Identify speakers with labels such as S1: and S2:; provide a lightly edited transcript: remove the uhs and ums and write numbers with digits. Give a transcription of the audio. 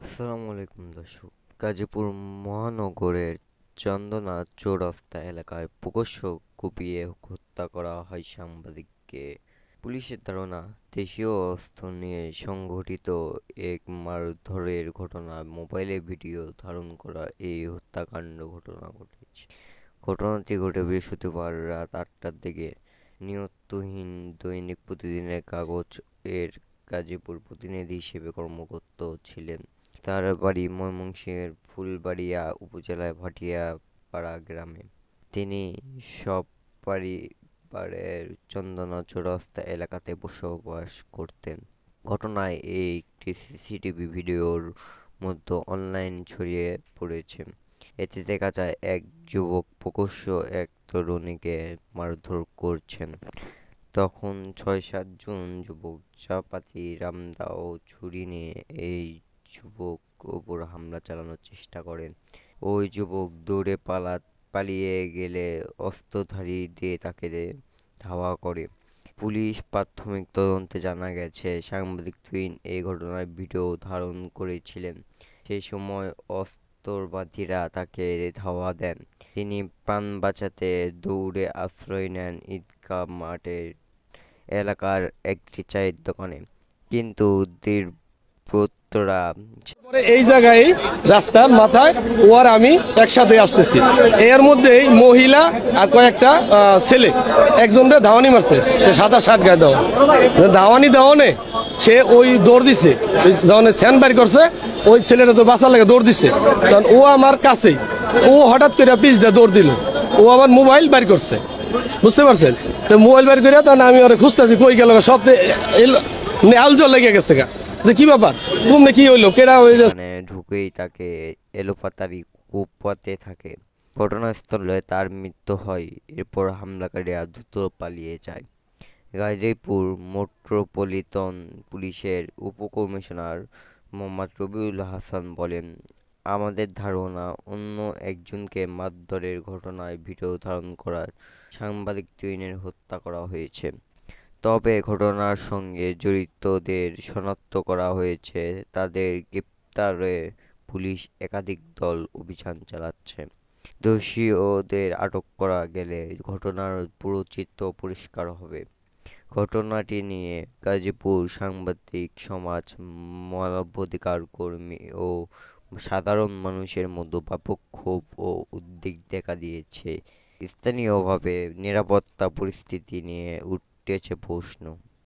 S1: আসসালামু আলাইকুম দর্শক। গাজীপুর মহানগরের চন্দনা চৌরাস্তা এলাকায় প্রকাশ্য কুপিয়ে হত্যা করা হয় সাংবাদিককে। পুলিশের ধারণা, দেশীয় অস্ত্র নিয়ে সংঘটিত এক মারধরের ঘটনা মোবাইলে ভিডিও ধারণ করা এই হত্যাকাণ্ড ঘটনা ঘটেছে। ঘটনাটি ঘটে বৃহস্পতিবার রাত ৮টার দিকে। নিয়ন্ত্রণহীন দৈনিক প্রতিদিনের কাগজ এর গাজীপুর প্রতিনিধি হিসেবে কর্মরত ছিলেন। তার বাড়ি ময়মনসিংহের ফুলবাড়িয়া উপজেলার ভাটিয়াপাড়া গ্রামে। তিনি সপরিবারে চন্দনা চৌরাস্তা এলাকাতে বসবাস করতেন। ঘটনায় একটি সিসিটিভি ভিডিওর মধ্যে অনলাইন ছড়িয়ে পড়েছে। এতে দেখা যায় এক যুবক প্রকাশ্য এক তরুণীকে মারধর করছেন। তখন ৬-৭ জন যুবক চাপাতি, রামদা ও ছুরি নিয়ে এই যুবক উপর হামলা চালানোর চেষ্টা করেন। ওই যুবক দৌড়ে পালিয়ে গেলে অস্ত্রধারীদের তাকে ধাওয়া করে। পুলিশ প্রাথমিক তদন্তে জানা গেছে, সাংবাদিক তুহিন এই ঘটনার ভিডিও ধারণ করেছিলেন। সেই সময় অস্ত্রবাদীরা তাকে ধাওয়া দেন। তিনি প্রাণ বাঁচাতে দৌড়ে আশ্রয় নেন ঈদগাহ মাঠের এলাকার একটি চায়ের দোকানে। কিন্তু দুর্বৃত্তরা
S2: এই জায়গায় রাস্তার মাথায় ও আর আমি একসাথে আসতেছি, এর মধ্যেই মহিলা আর কয়েকটা ছেলে একজনকে ধাওয়ানি মারছে। সে ৭-৮ গায়ে ধাওয়ানি দেওয়ানে সে ওই দৌড় দিছে, ধরনের স্যান বাইর করছে। ওই ছেলেটা তো বাঁচার লাগে দৌড় দিছে, তখন ও আমার কাছেই, ও হঠাৎ করে পিছ দিয়ে দৌড় দিল। ও আমার মোবাইল বাইর করছে, বুঝতে পারছেন? তো মোবাইল বাইর করে তখন আমি ওরা খুঁজতেছি কই গেল, সব আলজল লেগে গেছে গা, যে কি ব্যাপার, ঘুমনে কি হইলো, কেডা হয়ে
S1: ঢুকেই তাকে এলোপাতাড়ি কোপাতে থাকে। ঘটনাস্থলে তার মৃত্যু হয়। এরপর হামলাকারীরা দ্রুত পালিয়ে যায়। গাজীপুর মেট্রোপলিটন পুলিশের উপকমিশনার মোহাম্মদ রবিউল হাসান বলেন, আমাদের ধারণা অন্য একজনকে মারধরের ঘটনায় ভিডিও ধারণ করার সাংবাদিক তুহিনের হত্যা করা হয়েছে। তবে ঘটনার সঙ্গে জড়িতদের শনাক্ত করা হয়েছে। তাদের গ্রেপ্তারে পুলিশ একাধিক দল অভিযান চালাচ্ছে। দোষীদের আটক করা গেলে ঘটনার পুরো চিত্র পরিষ্কার হবে। ঘটনাটি নিয়ে গাজীপুর সাংবাদিক সমাজ, মানবাধিকার কর্মী ও সাধারণ মানুষের মধ্যে ব্যাপক ক্ষোভ ও উদ্বেগ দেখা দিয়েছে। স্থানীয়ভাবে নিরাপত্তা পরিস্থিতি নিয়ে উঠেছে প্রশ্ন।